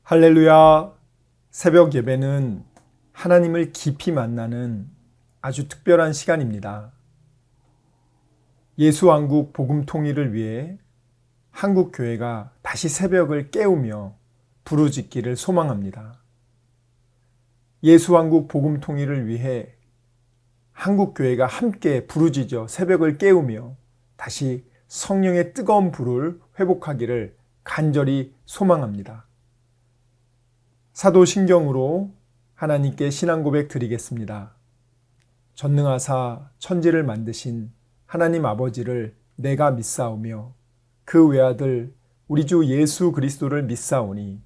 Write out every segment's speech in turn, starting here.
할렐루야. 새벽 예배는 하나님을 깊이 만나는 아주 특별한 시간입니다. 예수왕국 복음 통일을 위해 한국 교회가 다시 새벽을 깨우며 부르짖기를 소망합니다. 예수왕국 복음 통일을 위해 한국 교회가 함께 부르짖어 새벽을 깨우며 다시 성령의 뜨거운 불을 회복하기를 간절히 소망합니다. 사도신경으로 하나님께 신앙 고백 드리겠습니다. 전능하사 천지를 만드신 하나님 아버지를 내가 믿사오며 그 외아들 우리 주 예수 그리스도를 믿사오니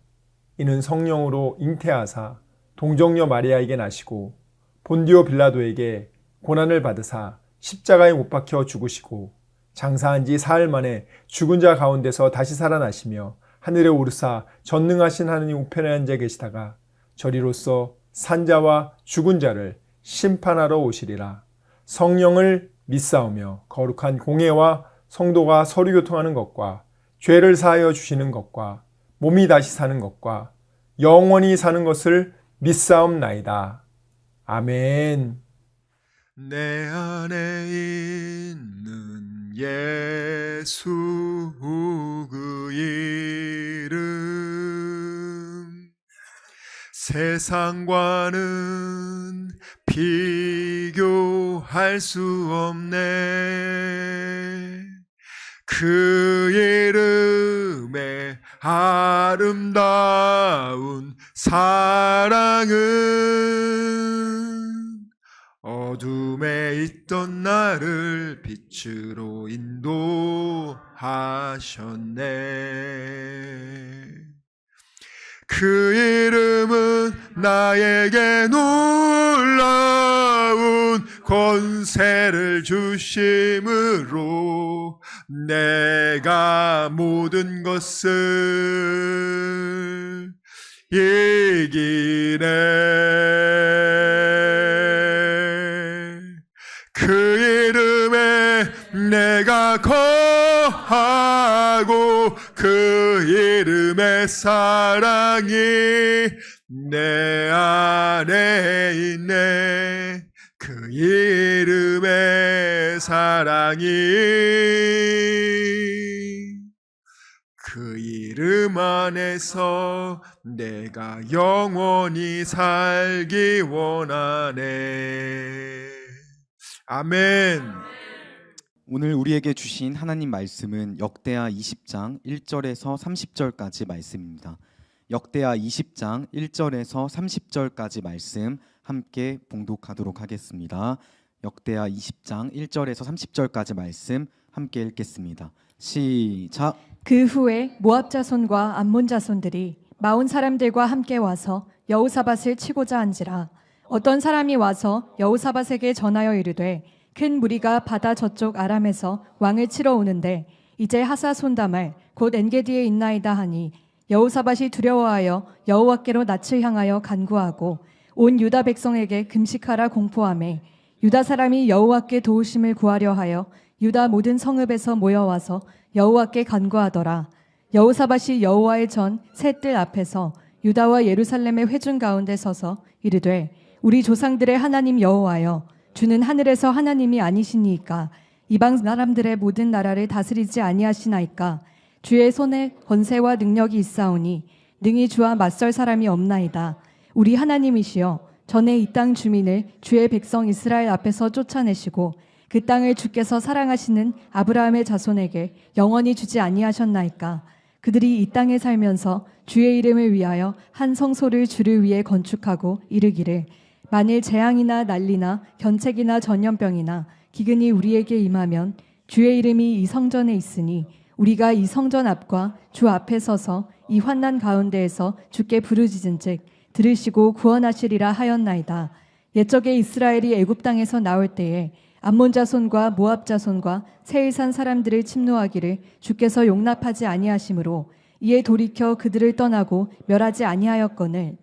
이는 성령으로 잉태하사 동정녀 마리아에게 나시고 본디오 빌라도에게 고난을 받으사 십자가에 못 박혀 죽으시고 장사한 지 사흘 만에 죽은 자 가운데서 다시 살아나시며 하늘에 오르사 전능하신 하느님 우편에 앉아 계시다가 저리로서 산자와 죽은 자를 심판하러 오시리라. 성령을 믿사오며 거룩한 공회와 성도가 서로 교통하는 것과 죄를 사하여 주시는 것과 몸이 다시 사는 것과 영원히 사는 것을 믿사옵나이다. 아멘. 내 안에 있는 예수 그 이름 세상과는 비교할 수 없네. 그 이름의 아름다운 사랑은 어둠에 있던 나를 빛으로 인도하셨네. 그 이름은 나에게 놀라운 권세를 주심으로 내가 모든 것을 이기네. 그 이름에 내가 거하고 그 이름의 사랑이 내 안에 있네. 그 이름의 사랑이 그 이름 안에서 내가 영원히 살기 원하네. 아멘. 오늘 우리에게 주신 하나님 말씀은 역대하 20장 1절에서 30절까지 말씀입니다. 역대하 20장 1절에서 30절까지 말씀 함께 봉독하도록 하겠습니다. 역대하 20장 1절에서 30절까지 말씀 함께 읽겠습니다. 시작. 그 후에 모압 자손과 암몬 자손들이 마온 사람들과 함께 와서 여호사밧을 치고자 한지라. 어떤 사람이 와서 여호사밧에게 전하여 이르되 큰 무리가 바다 저쪽 아람에서 왕을 치러 오는데 이제 하사손다말 곧 엔게디에 있나이다 하니 여호사밧이 두려워하여 여호와께로 낯을 향하여 간구하고 온 유다 백성에게 금식하라 공포하매 유다 사람이 여호와께 도우심을 구하려 하여 유다 모든 성읍에서 모여와서 여호와께 간구하더라. 여호사밧이 여호와의 전 새 뜰 앞에서 유다와 예루살렘의 회중 가운데 서서 이르되 우리 조상들의 하나님 여호와여 주는 하늘에서 하나님이 아니시니이까 이방 사람들의 모든 나라를 다스리지 아니하시나이까 주의 손에 권세와 능력이 있사오니 능히 주와 맞설 사람이 없나이다. 우리 하나님이시여 전에 이 땅 주민을 주의 백성 이스라엘 앞에서 쫓아내시고 그 땅을 주께서 사랑하시는 아브라함의 자손에게 영원히 주지 아니하셨나이까. 그들이 이 땅에 살면서 주의 이름을 위하여 한 성소를 주를 위해 건축하고 이르기를 만일 재앙이나 난리나 견책이나 전염병이나 기근이 우리에게 임하면 주의 이름이 이 성전에 있으니 우리가 이 성전 앞과 주 앞에 서서 이 환난 가운데에서 주께 부르짖은즉 들으시고 구원하시리라 하였나이다. 옛적에 이스라엘이 애굽 땅에서 나올 때에 암몬 자손과 모압 자손과 세일산 사람들을 침노하기를 주께서 용납하지 아니하심으로 이에 돌이켜 그들을 떠나고 멸하지 아니하였거늘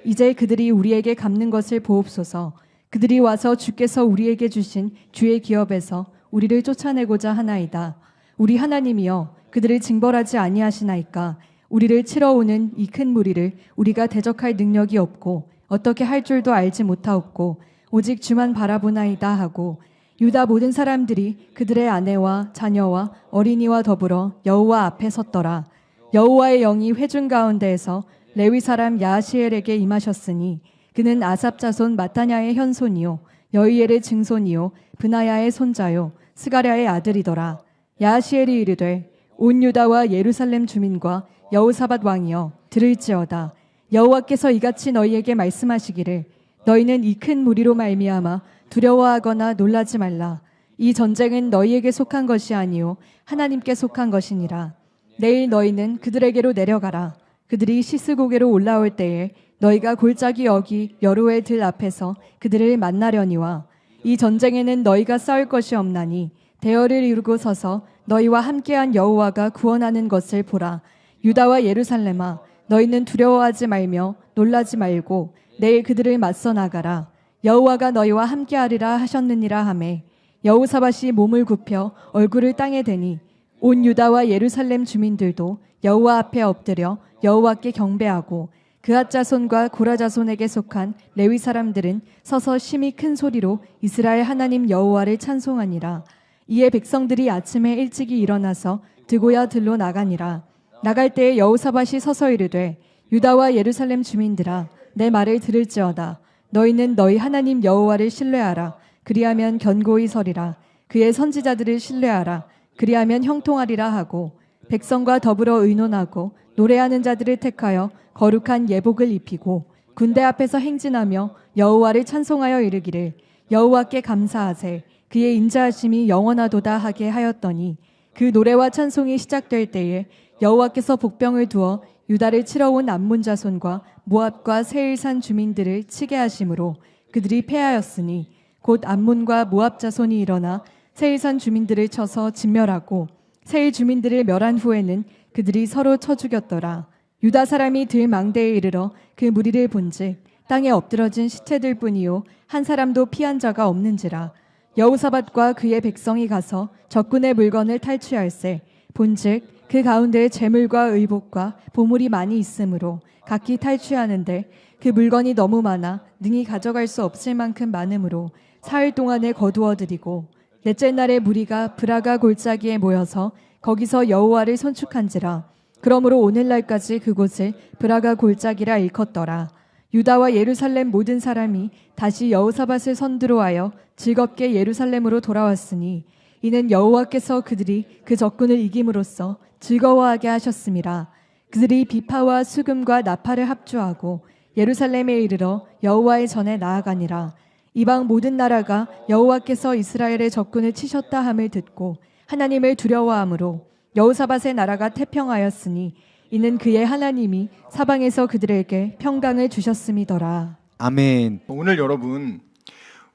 이제 그들이 우리에게 갚는 것을 보옵소서. 그들이 와서 주께서 우리에게 주신 주의 기업에서 우리를 쫓아내고자 하나이다. 우리 하나님이여 그들을 징벌하지 아니하시나이까. 우리를 치러오는 이 큰 무리를 우리가 대적할 능력이 없고 어떻게 할 줄도 알지 못하옵고 오직 주만 바라보나이다 하고 유다 모든 사람들이 그들의 아내와 자녀와 어린이와 더불어 여호와 앞에 섰더라. 여호와의 영이 회중 가운데에서 레위 사람 야하시엘에게 임하셨으니 그는 아삽 자손 마타냐의 현손이요 여이엘의 증손이요 브나야의 손자요 스가랴의 아들이더라. 야하시엘이 이르되 온 유다와 예루살렘 주민과 여호사밧 왕이여 들을지어다. 여호와께서 이같이 너희에게 말씀하시기를 너희는 이 큰 무리로 말미암아 두려워하거나 놀라지 말라. 이 전쟁은 너희에게 속한 것이 아니요 하나님께 속한 것이니라. 내일 너희는 그들에게로 내려가라. 그들이 시스고개로 올라올 때에 너희가 골짜기 여기 여로의 들 앞에서 그들을 만나려니와 이 전쟁에는 너희가 싸울 것이 없나니 대열을 이루고 서서 너희와 함께한 여호와가 구원하는 것을 보라. 유다와 예루살렘아 너희는 두려워하지 말며 놀라지 말고 내일 그들을 맞서 나가라. 여호와가 너희와 함께하리라 하셨느니라 하매 여호사밧이 몸을 굽혀 얼굴을 땅에 대니 온 유다와 예루살렘 주민들도 여호와 앞에 엎드려 여호와께 경배하고 그앗 자손과 고라 자손에게 속한 레위 사람들은 서서 심히 큰 소리로 이스라엘 하나님 여호와를 찬송하니라. 이에 백성들이 아침에 일찍이 일어나서 드고야 들로 나가니라. 나갈 때에 여호사밧이 서서 이르되 유다와 예루살렘 주민들아 내 말을 들을지어다. 너희는 너희 하나님 여호와를 신뢰하라. 그리하면 견고히 서리라. 그의 선지자들을 신뢰하라. 그리하면 형통하리라 하고 백성과 더불어 의논하고 노래하는 자들을 택하여 거룩한 예복을 입히고 군대 앞에서 행진하며 여호와를 찬송하여 이르기를 여호와께 감사하세. 그의 인자하심이 영원하도다 하게 하였더니 그 노래와 찬송이 시작될 때에 여호와께서 복병을 두어 유다를 치러온 암몬 자손과 모압과 세일산 주민들을 치게 하심으로 그들이 패하였으니 곧 암몬과 모압 자손이 일어나 세일산 주민들을 쳐서 진멸하고 세일 주민들을 멸한 후에는 그들이 서로 쳐 죽였더라. 유다 사람이 들 망대에 이르러 그 무리를 본즉 땅에 엎드러진 시체들 뿐이요 한 사람도 피한 자가 없는지라. 여호사밧과 그의 백성이 가서 적군의 물건을 탈취할세 본즉 그 가운데 재물과 의복과 보물이 많이 있으므로 각기 탈취하는데 그 물건이 너무 많아 능히 가져갈 수 없을 만큼 많으므로 사흘 동안에 거두어들이고 넷째 날에 무리가 브라가 골짜기에 모여서 거기서 여호와를 손축한지라. 그러므로 오늘날까지 그곳을 브라가 골짜기라 일컫더라. 유다와 예루살렘 모든 사람이 다시 여호사밧을 선두로하여 즐겁게 예루살렘으로 돌아왔으니 이는 여호와께서 그들이 그 적군을 이김으로써 즐거워하게 하셨음이라. 그들이 비파와 수금과 나팔을 합주하고 예루살렘에 이르러 여호와의 전에 나아가니라. 이방 모든 나라가 여호와께서 이스라엘의 적군을 치셨다 함을 듣고 하나님을 두려워함으로 여호사밧의 나라가 태평하였으니 이는 그의 하나님이 사방에서 그들에게 평강을 주셨음이더라. 아멘. 오늘 여러분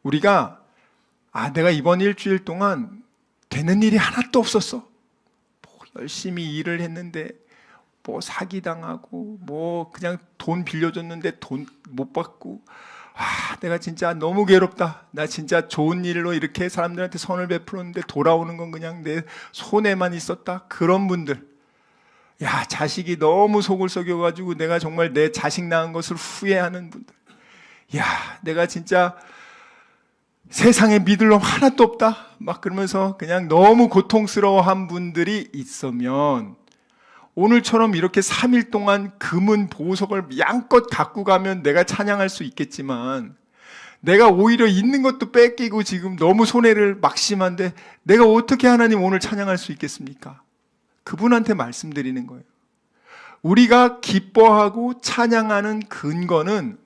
우리가 내가 이번 일주일 동안 되는 일이 하나도 없었어. 열심히 일을 했는데 사기당하고 그냥 돈 빌려줬는데 돈 못 받고 내가 진짜 너무 괴롭다. 나 진짜 좋은 일로 이렇게 사람들한테 선을 베풀었는데 돌아오는 건 그냥 내 손에만 있었다. 그런 분들 자식이 너무 속을 썩여가지고 내가 정말 내 자식 낳은 것을 후회하는 분들 내가 진짜 세상에 믿을 놈 하나도 없다 그러면서 그냥 너무 고통스러워한 분들이 있으면 오늘처럼 이렇게 3일 동안 금은 보석을 양껏 갖고 가면 내가 찬양할 수 있겠지만 내가 오히려 있는 것도 뺏기고 지금 너무 손해를 막심한데 내가 어떻게 하나님 오늘 찬양할 수 있겠습니까? 그분한테 말씀드리는 거예요. 우리가 기뻐하고 찬양하는 근거는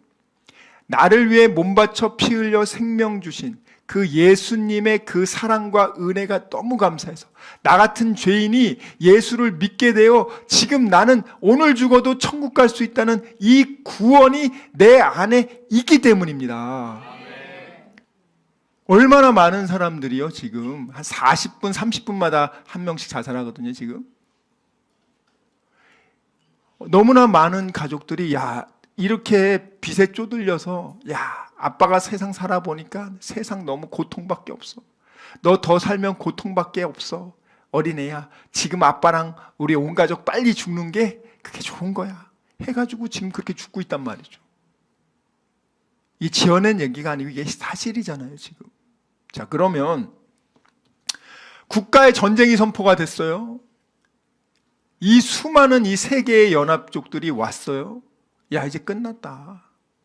나를 위해 몸 바쳐 피 흘려 생명 주신 그 예수님의 그 사랑과 은혜가 너무 감사해서 나 같은 죄인이 예수를 믿게 되어 지금 나는 오늘 죽어도 천국 갈 수 있다는 이 구원이 내 안에 있기 때문입니다. 얼마나 많은 사람들이요 지금 한 40분 30분마다 한 명씩 자살하거든요. 지금 너무나 많은 가족들이 이렇게 빚에 쪼들려서 아빠가 세상 살아보니까 세상 너무 고통밖에 없어. 너 더 살면 고통밖에 없어. 어린애야 지금 아빠랑 우리 온 가족 빨리 죽는 게 그게 좋은 거야. 해가지고 지금 그렇게 죽고 있단 말이죠. 이 지어낸 얘기가 아니고 이게 사실이잖아요, 지금. 자, 그러면 국가의 전쟁이 선포가 됐어요. 이 수많은 이 세계의 연합족들이 왔어요. 야, 이제 끝났다.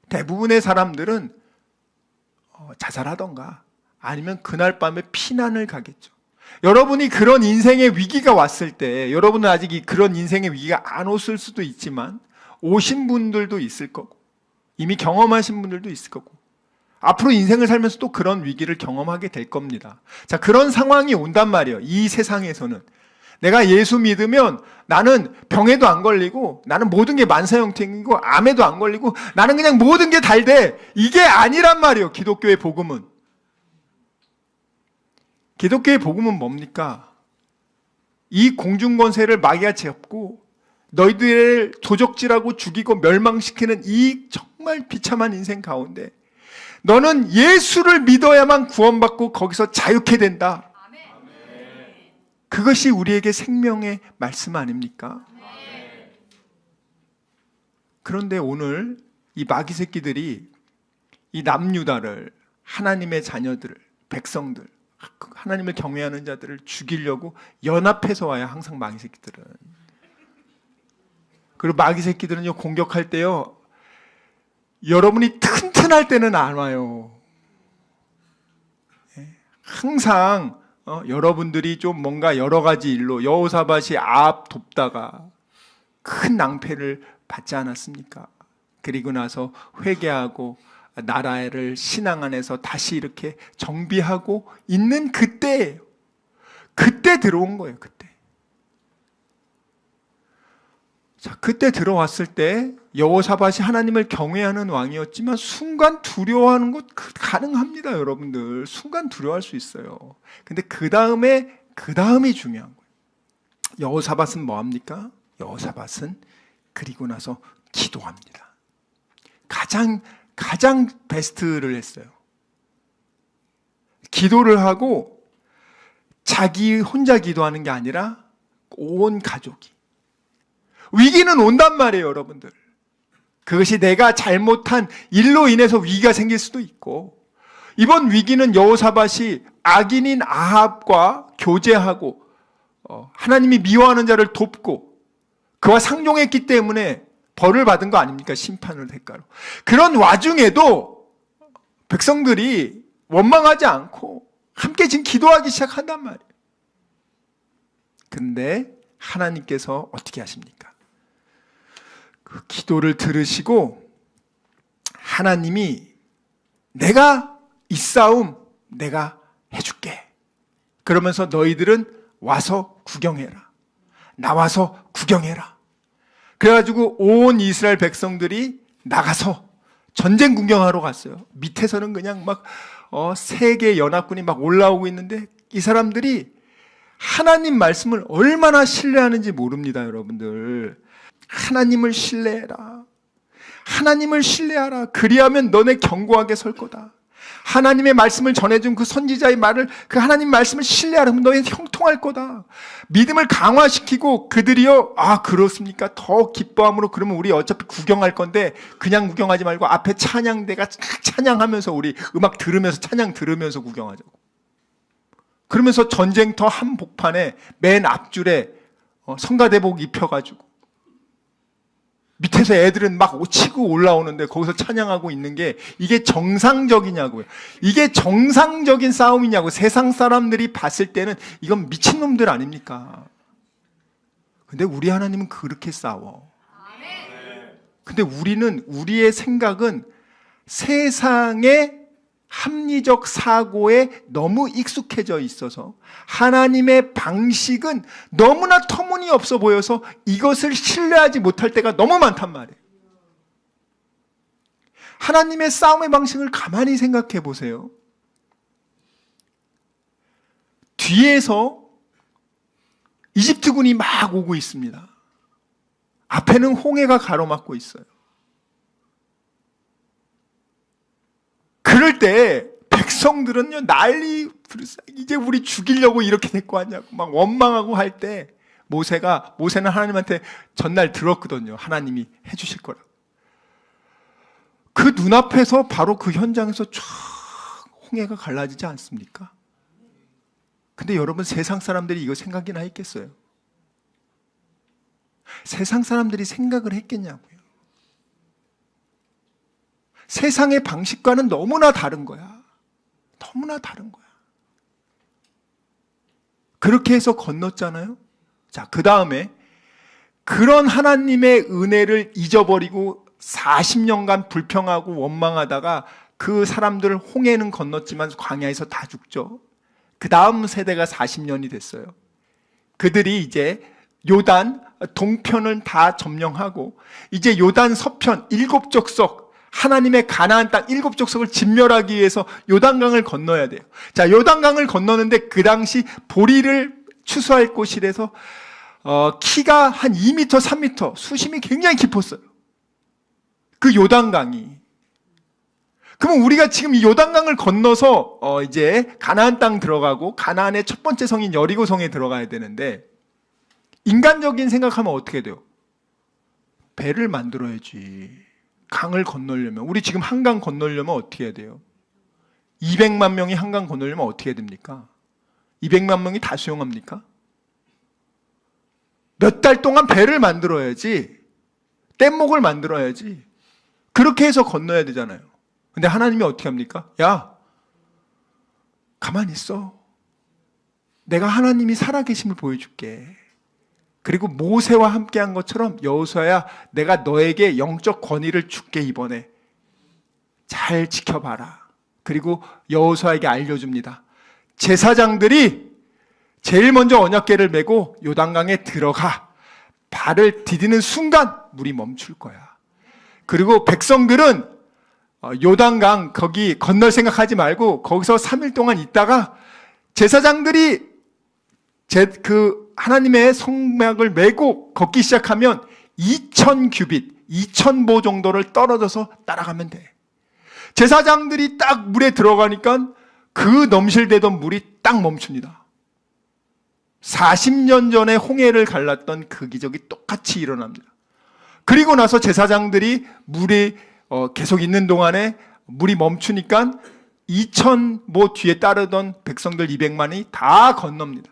대부분의 사람들은 자살하던가 아니면 그날 밤에 피난을 가겠죠. 여러분이 그런 인생의 위기가 왔을 때, 여러분은 아직 그런 인생의 위기가 안 왔을 수도 있지만 오신 분들도 있을 거고 이미 경험하신 분들도 있을 거고 앞으로 인생을 살면서 또 그런 위기를 경험하게 될 겁니다. 자, 그런 상황이 온단 말이에요. 이 세상에서는 내가 예수 믿으면 나는 병에도 안 걸리고 나는 모든 게 만사형통이고 암에도 안 걸리고 나는 그냥 모든 게 잘 돼. 이게 아니란 말이에요. 기독교의 복음은. 기독교의 복음은 뭡니까? 이 공중권세를 마귀가 잡고 너희들을 도적질하고 죽이고 멸망시키는 이 정말 비참한 인생 가운데 너는 예수를 믿어야만 구원받고 거기서 자유케 된다. 그것이 우리에게 생명의 말씀 아닙니까? 그런데 오늘 이 마귀 새끼들이 이 남유다를, 하나님의 자녀들을, 백성들, 하나님을 경외하는 자들을 죽이려고 연합해서 와요. 항상 마귀 새끼들은. 그리고 마귀 새끼들은요, 공격할 때요, 여러분이 튼튼할 때는 안 와요. 항상 여러분들이 좀 뭔가 여러 가지 일로 여호사밧이 아합 돕다가 큰 낭패를 받지 않았습니까? 그리고 나서 회개하고 나라를 신앙 안에서 다시 이렇게 정비하고 있는 그때예요. 그때 들어온 거예요. 그때. 자, 그때 들어왔을 때 여호사밧이 하나님을 경외하는 왕이었지만 순간 두려워하는 것 가능합니다, 여러분들. 순간 두려워할 수 있어요. 근데 그 다음이 중요한 거예요. 여호사밧은 뭐 합니까? 여호사밧은 그리고 나서 기도합니다. 가장 베스트를 했어요. 기도를 하고 자기 혼자 기도하는 게 아니라 온 가족이. 위기는 온단 말이에요, 여러분들. 그것이 내가 잘못한 일로 인해서 위기가 생길 수도 있고, 이번 위기는 여호사밧이 악인인 아합과 교제하고 하나님이 미워하는 자를 돕고 그와 상종했기 때문에 벌을 받은 거 아닙니까? 심판을 대가로. 그런 와중에도 백성들이 원망하지 않고 함께 지금 기도하기 시작한단 말이에요. 근데 하나님께서 어떻게 하십니까? 그 기도를 들으시고 하나님이 내가 이 싸움 내가 해줄게. 그러면서 너희들은 와서 구경해라. 나와서 구경해라. 그래가지고 온 이스라엘 백성들이 나가서 전쟁 구경하러 갔어요. 밑에서는 그냥 막 세계 연합군이 막 올라오고 있는데 이 사람들이 하나님 말씀을 얼마나 신뢰하는지 모릅니다, 여러분들. 하나님을 신뢰해라. 하나님을 신뢰하라. 그리하면 너네 견고하게 설 거다. 하나님의 말씀을 전해준 그 선지자의 말을, 그 하나님 말씀을 신뢰하라. 그럼 너희 형통할 거다. 믿음을 강화시키고 그들이요, 아 그렇습니까? 더 기뻐함으로 그러면 우리 어차피 구경할 건데 그냥 구경하지 말고 앞에 찬양대가 찬양하면서 우리 음악 들으면서 찬양 들으면서 구경하자고. 그러면서 전쟁터 한복판에 맨 앞줄에 성가대복 입혀가지고 밑에서 애들은 막 치고 올라오는데 거기서 찬양하고 있는 게 이게 정상적이냐고요. 이게 정상적인 싸움이냐고. 세상 사람들이 봤을 때는 이건 미친놈들 아닙니까? 근데 우리 하나님은 그렇게 싸워. 근데 우리의 생각은 세상의 합리적 사고에 너무 익숙해져 있어서 하나님의 방식은 너무나 터무니없어 보여서 이것을 신뢰하지 못할 때가 너무 많단 말이에요. 하나님의 싸움의 방식을 가만히 생각해 보세요. 뒤에서 이집트군이 막 오고 있습니다. 앞에는 홍해가 가로막고 있어요. 그럴 때 백성들은요 난리, 이제 우리 죽이려고 이렇게 데리고 왔냐고 막 원망하고 할 때 모세는 하나님한테 전날 들었거든요. 하나님이 해주실 거라. 그 눈앞에서 바로 그 현장에서 쫙 홍해가 갈라지지 않습니까? 근데 여러분, 세상 사람들이 이거 생각이나 했겠어요? 세상 사람들이 생각을 했겠냐고요. 세상의 방식과는 너무나 다른 거야. 너무나 다른 거야. 그렇게 해서 건넜잖아요. 자, 그 다음에 그런 하나님의 은혜를 잊어버리고 40년간 불평하고 원망하다가 그 사람들 홍해는 건넜지만 광야에서 다 죽죠. 그 다음 세대가 40년이 됐어요. 그들이 이제 요단 동편을 다 점령하고 이제 요단 서편 7족속 하나님의 가나안 땅 7족속을 진멸하기 위해서 요단강을 건너야 돼요. 자, 요단강을 건너는데 그 당시 보리를 추수할 곳이라서 키가 한 2m, 3m, 수심이 굉장히 깊었어요. 그 요단강이. 그러면 우리가 지금 이 요단강을 건너서 이제 가나안 땅 들어가고 가나안의 첫 번째 성인 여리고성에 들어가야 되는데 인간적인 생각하면 어떻게 돼요? 배를 만들어야지. 강을 건너려면, 우리 지금 한강 건너려면 어떻게 해야 돼요? 200만 명이 한강 건너려면 어떻게 해야 됩니까? 200만 명이 다 수용합니까? 몇 달 동안 배를 만들어야지, 뗏목을 만들어야지, 그렇게 해서 건너야 되잖아요. 근데 하나님이 어떻게 합니까? 야, 가만히 있어. 내가 하나님이 살아계심을 보여줄게. 그리고 모세와 함께한 것처럼 여호수아야, 내가 너에게 영적 권위를 줄게. 이번에 잘 지켜봐라. 그리고 여호수아에게 알려줍니다. 제사장들이 제일 먼저 언약궤를 메고 요단강에 들어가. 발을 디디는 순간 물이 멈출 거야. 그리고 백성들은 요단강 거기 건널 생각하지 말고 거기서 3일 동안 있다가 제사장들이 그 하나님의 성막을 메고 걷기 시작하면 2000규빗, 2000보 정도를 떨어져서 따라가면 돼. 제사장들이 딱 물에 들어가니까 그 넘실대던 물이 딱 멈춥니다. 40년 전에 홍해를 갈랐던 그 기적이 똑같이 일어납니다. 그리고 나서 제사장들이 물이 계속 있는 동안에 물이 멈추니까 2000보 뒤에 따르던 백성들 200만이 다 건넙니다.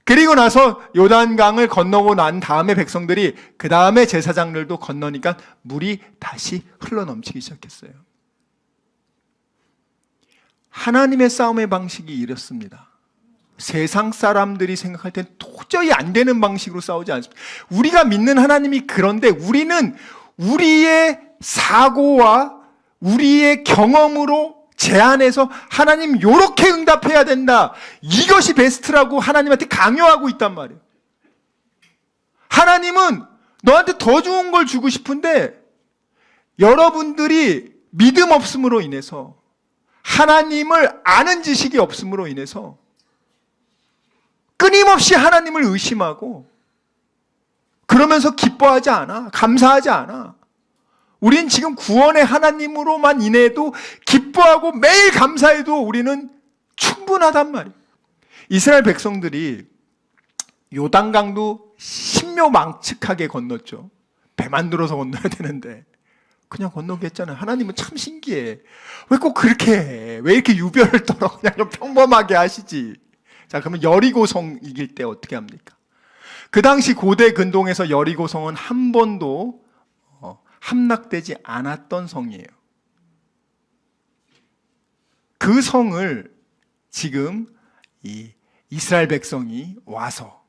그리고 나서 요단강을 건너고 난 다음에 백성들이 그 다음에 제사장들도 건너니까 물이 다시 흘러넘치기 시작했어요. 하나님의 싸움의 방식이 이렇습니다. 세상 사람들이 생각할 땐 도저히 안 되는 방식으로 싸우지 않습니다. 우리가 믿는 하나님이 그런데 우리는 우리의 사고와 우리의 경험으로 제안해서 하나님 요렇게 응답해야 된다. 이것이 베스트라고 하나님한테 강요하고 있단 말이에요. 하나님은 너한테 더 좋은 걸 주고 싶은데 여러분들이 믿음 없음으로 인해서 하나님을 아는 지식이 없음으로 인해서 끊임없이 하나님을 의심하고 그러면서 기뻐하지 않아. 감사하지 않아. 우린 지금 구원의 하나님으로만 인해도 기뻐하고 매일 감사해도 우리는 충분하단 말이에요. 이스라엘 백성들이 요단강도 신묘망측하게 건넜죠. 배 만들어서 건너야 되는데 그냥 건너게 했잖아요. 하나님은 참 신기해. 왜 꼭 그렇게 해? 왜 이렇게 유별을 떨어? 그냥 좀 평범하게 하시지. 자, 그러면 여리고성 이길 때 어떻게 합니까? 그 당시 고대 근동에서 여리고성은 한 번도 함락되지 않았던 성이에요. 그 성을 지금 이 이스라엘 백성이 와서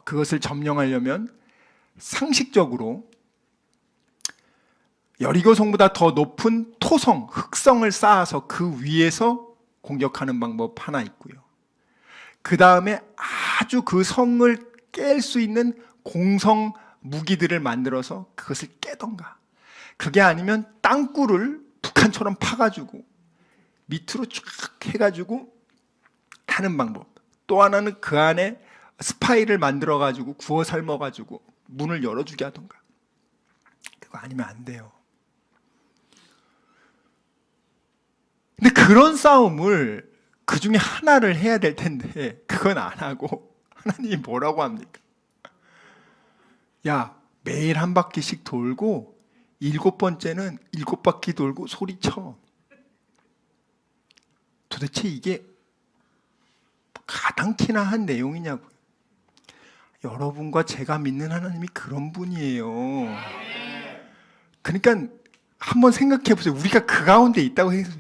그것을 점령하려면 상식적으로 여리고성보다 더 높은 토성, 흑성을 쌓아서 그 위에서 공격하는 방법 하나 있고요. 그 다음에 아주 그 성을 깰 수 있는 공성 무기들을 만들어서 그것을 깨던가, 그게 아니면 땅굴을 북한처럼 파가지고 밑으로 쫙 해가지고 타는 방법. 또 하나는 그 안에 스파이를 만들어가지고 구워 삶아가지고 문을 열어주게 하던가. 그거 아니면 안 돼요. 근데 그런 싸움을 그 중에 하나를 해야 될 텐데 그건 안 하고 하나님이 뭐라고 합니까? 야, 매일 한 바퀴씩 돌고 7번째는 7바퀴 돌고 소리쳐. 도대체 이게 가당키나 한 내용이냐고요. 여러분과 제가 믿는 하나님이 그런 분이에요. 그러니까 한번 생각해 보세요. 우리가 그 가운데 있다고 해서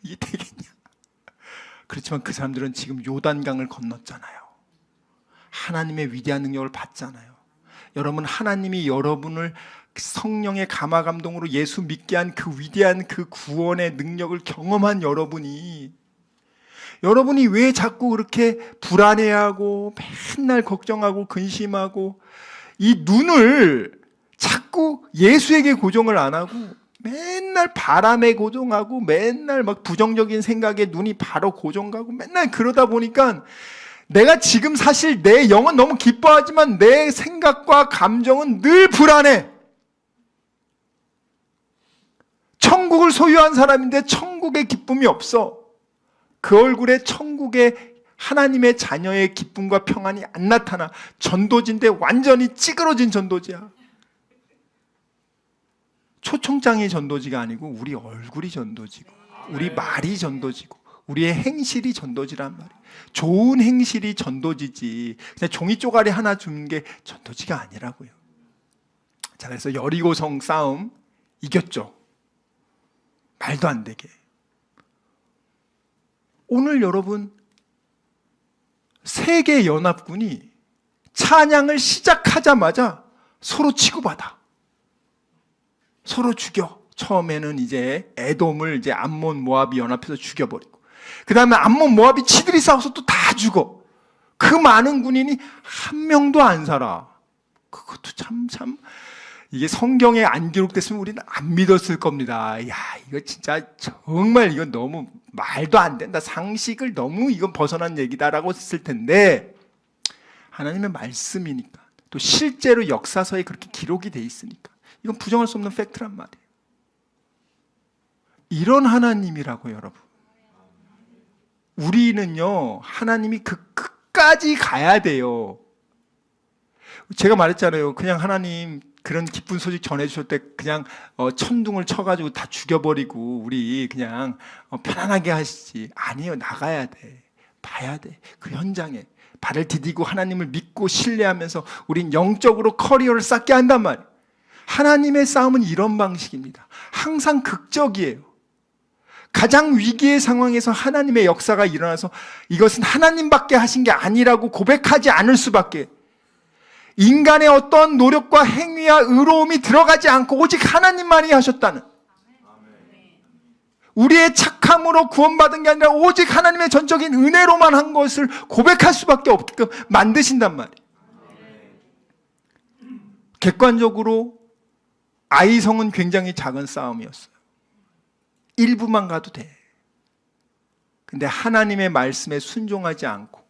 이게 되겠냐? 그렇지만 그 사람들은 지금 요단강을 건넜잖아요. 하나님의 위대한 능력을 받잖아요. 여러분, 하나님이 여러분을 성령의 감화 감동으로 예수 믿게 한 그 위대한 그 구원의 능력을 경험한 여러분이 왜 자꾸 그렇게 불안해하고 맨날 걱정하고 근심하고 이 눈을 자꾸 예수에게 고정을 안 하고 맨날 바람에 고정하고 맨날 막 부정적인 생각에 눈이 바로 고정가고 맨날 그러다 보니까 내가 지금 사실 내 영은 너무 기뻐하지만 내 생각과 감정은 늘 불안해. 천국을 소유한 사람인데 천국의 기쁨이 없어. 그 얼굴에 천국의 하나님의 자녀의 기쁨과 평안이 안 나타나. 전도지인데 완전히 찌그러진 전도지야. 초청장이 전도지가 아니고 우리 얼굴이 전도지고 우리 말이 전도지고 우리의 행실이 전도지란 말이에요. 좋은 행실이 전도지지 그냥 종이 쪼가리 하나 주는 게 전도지가 아니라고요. 자, 그래서 여리고성 싸움 이겼죠. 말도 안 되게. 오늘 여러분 세계연합군이 찬양을 시작하자마자 서로 치고받아. 서로 죽여. 처음에는 이제 에돔을 이제 암몬 모압이 연합해서 죽여버리고, 그 다음에 암몬 모압이 치들이 싸워서 또 다 죽어. 그 많은 군인이 한 명도 안 살아. 그것도 참 이게 성경에 안 기록됐으면 우리는 안 믿었을 겁니다. 야, 이거 진짜 정말 이건 너무 말도 안 된다. 상식을 너무 이건 벗어난 얘기다라고 했을 텐데 하나님의 말씀이니까, 또 실제로 역사서에 그렇게 기록이 돼 있으니까 이건 부정할 수 없는 팩트란 말이에요. 이런 하나님이라고 여러분. 우리는요, 하나님이 그 끝까지 가야 돼요. 제가 말했잖아요. 그냥 하나님 그런 기쁜 소식 전해주실 때 그냥 천둥을 쳐가지고 다 죽여버리고 우리 그냥 편안하게 하시지. 아니에요. 나가야 돼. 봐야 돼. 그 현장에 발을 디디고 하나님을 믿고 신뢰하면서 우린 영적으로 커리어를 쌓게 한단 말이에요. 하나님의 싸움은 이런 방식입니다. 항상 극적이에요. 가장 위기의 상황에서 하나님의 역사가 일어나서 이것은 하나님밖에 하신 게 아니라고 고백하지 않을 수밖에, 인간의 어떤 노력과 행위와 의로움이 들어가지 않고 오직 하나님만이 하셨다는, 우리의 착함으로 구원받은 게 아니라 오직 하나님의 전적인 은혜로만 한 것을 고백할 수밖에 없게끔 만드신단 말이에요. 객관적으로 아이성은 굉장히 작은 싸움이었어요. 일부만 가도 돼. 근데 하나님의 말씀에 순종하지 않고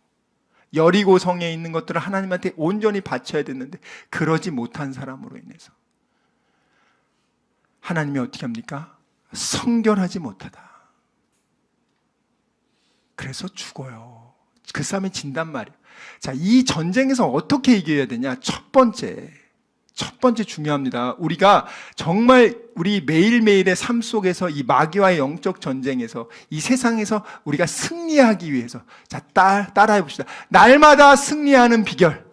여리고성에 있는 것들을 하나님한테 온전히 바쳐야 됐는데 그러지 못한 사람으로 인해서 하나님이 어떻게 합니까? 성결하지 못하다. 그래서 죽어요. 그 싸움에 진단 말이에요. 자, 이 전쟁에서 어떻게 이겨야 되냐? 첫 번째 중요합니다. 우리가 정말 우리 매일매일의 삶 속에서 이 마귀와의 영적 전쟁에서 이 세상에서 우리가 승리하기 위해서, 자, 따라해 봅시다. 날마다 승리하는 비결.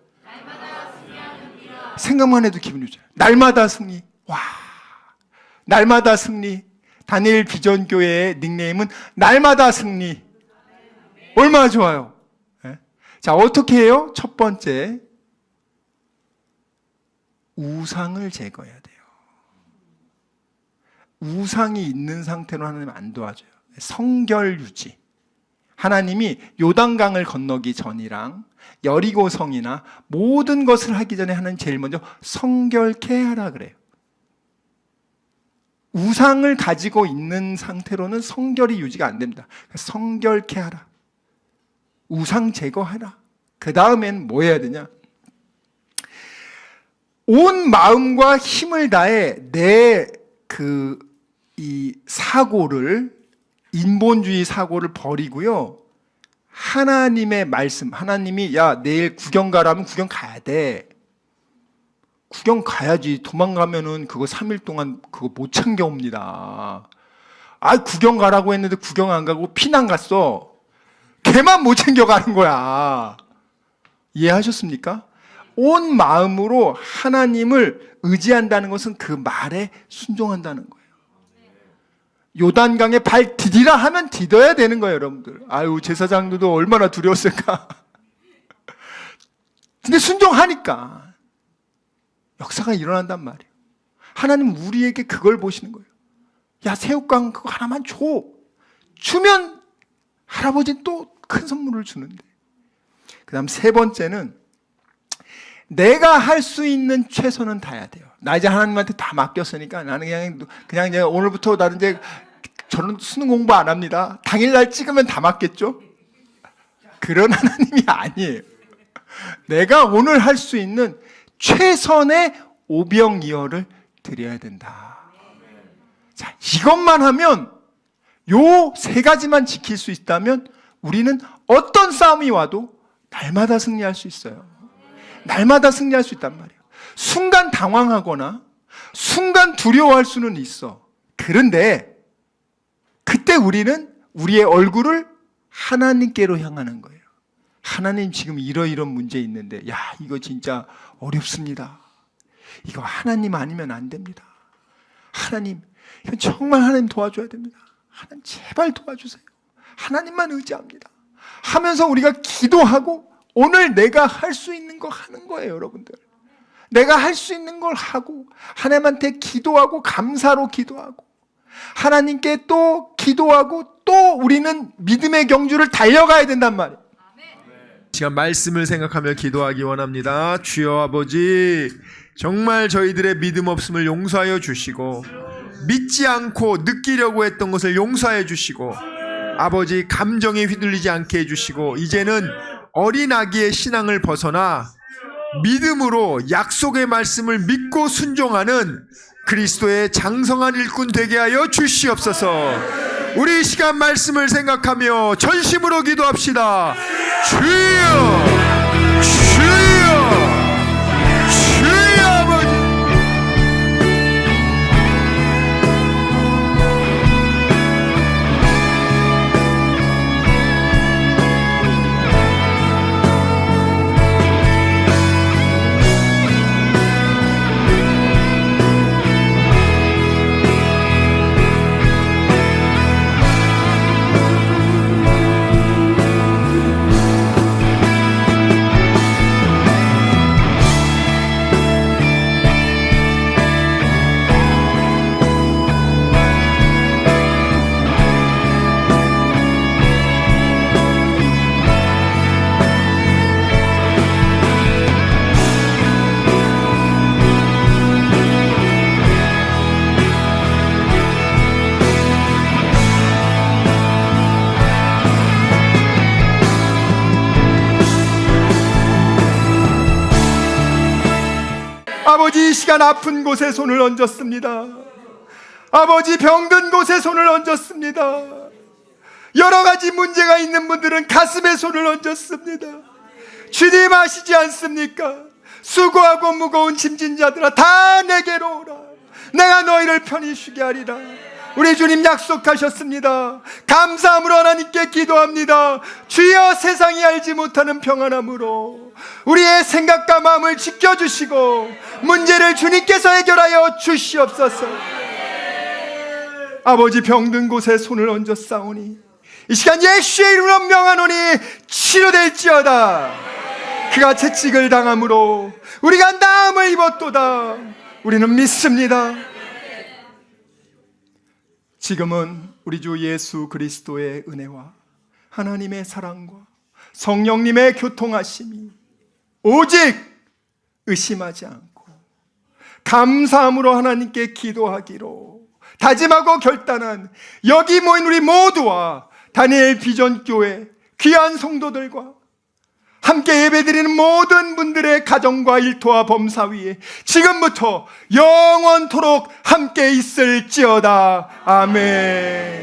생각만 해도 기분이 좋아요. 날마다 승리. 와, 날마다 승리. 다니엘 비전교회의 닉네임은 날마다 승리. 얼마나 좋아요. 네? 자, 어떻게 해요? 첫 번째, 우상을 제거해야 돼요. 우상이 있는 상태로 하나님 안 도와줘요. 성결 유지. 하나님이 요단강을 건너기 전이랑 여리고성이나 모든 것을 하기 전에 하나님 제일 먼저 성결케 하라 그래요. 우상을 가지고 있는 상태로는 성결이 유지가 안 됩니다. 성결케 하라. 우상 제거하라. 그 다음엔 뭐 해야 되냐? 온 마음과 힘을 다해 이 사고를, 인본주의 사고를 버리고요, 하나님의 말씀, 하나님이 야 내일 구경 가라면 구경 가야 돼. 구경 가야지. 도망가면은 그거 3일 동안 그거 못 챙겨옵니다. 구경 가라고 했는데 구경 안 가고 피난 갔어. 걔만 못 챙겨가는 거야. 이해하셨습니까? 온 마음으로 하나님을 의지한다는 것은 그 말에 순종한다는 거예요. 요단강에 발 디디라 하면 디뎌야 되는 거예요, 여러분들. 제사장들도 얼마나 두려웠을까. 근데 순종하니까 역사가 일어난단 말이에요. 하나님 우리에게 그걸 보시는 거예요. 야, 새우깡 그거 하나만 줘. 주면 할아버지는 또 큰 선물을 주는데. 그 다음 세 번째는 내가 할 수 있는 최선은 다해야 돼요. 나 이제 하나님한테 다 맡겼으니까 나는 그냥 내가 오늘부터 나는 이제 저는 수능 공부 안 합니다. 당일날 찍으면 다 맞겠죠? 그런 하나님이 아니에요. 내가 오늘 할 수 있는 최선의 오병이어를 드려야 된다. 자, 이것만 하면 요 세 가지만 지킬 수 있다면 우리는 어떤 싸움이 와도 날마다 승리할 수 있어요. 날마다 승리할 수 있단 말이에요. 순간 당황하거나 순간 두려워할 수는 있어. 그런데 그때 우리는 우리의 얼굴을 하나님께로 향하는 거예요. 하나님 지금 이러이런 문제 있는데 이거 진짜 어렵습니다. 이거 하나님 아니면 안 됩니다. 하나님, 이건 정말 하나님 도와줘야 됩니다. 하나님 제발 도와주세요. 하나님만 의지합니다. 하면서 우리가 기도하고 오늘 내가 할 수 있는 거 하는 거예요, 여러분들. 내가 할 수 있는 걸 하고 하나님한테 기도하고 감사로 기도하고 하나님께 또 기도하고 또 우리는 믿음의 경주를 달려가야 된단 말이에요. 시간 말씀을 생각하며 기도하기 원합니다. 주여 아버지, 정말 저희들의 믿음 없음을 용서하여 주시고 믿지 않고 느끼려고 했던 것을 용서해 주시고 아버지 감정에 휘둘리지 않게 해주시고 이제는 어린 아기의 신앙을 벗어나 믿음으로 약속의 말씀을 믿고 순종하는 그리스도의 장성한 일꾼 되게 하여 주시옵소서. 우리 이 시간 말씀을 생각하며 전심으로 기도합시다. 주여, 주여, 주여 아버지. 아버지, 이 시간 아픈 곳에 손을 얹었습니다. 아버지, 병든 곳에 손을 얹었습니다. 여러 가지 문제가 있는 분들은 가슴에 손을 얹었습니다. 주님 아시지 않습니까? 수고하고 무거운 짐진 자들아 다 내게로 오라. 내가 너희를 편히 쉬게 하리라. 우리 주님 약속하셨습니다. 감사함으로 하나님께 기도합니다. 주여, 세상이 알지 못하는 평안함으로 우리의 생각과 마음을 지켜주시고 문제를 주님께서 해결하여 주시옵소서. 아버지, 병든 곳에 손을 얹어 싸우니 이 시간 예수의 이름으로 명하노니 치료될지어다. 그가 채찍을 당함으로 우리가 나음을 입었도다. 우리는 믿습니다. 지금은 우리 주 예수 그리스도의 은혜와 하나님의 사랑과 성령님의 교통하심이 오직 의심하지 않고 감사함으로 하나님께 기도하기로 다짐하고 결단한 여기 모인 우리 모두와 다니엘 비전교회 귀한 성도들과 함께 예배드리는 모든 분들의 가정과 일터와 범사 위에 지금부터 영원토록 함께 있을지어다. 아멘.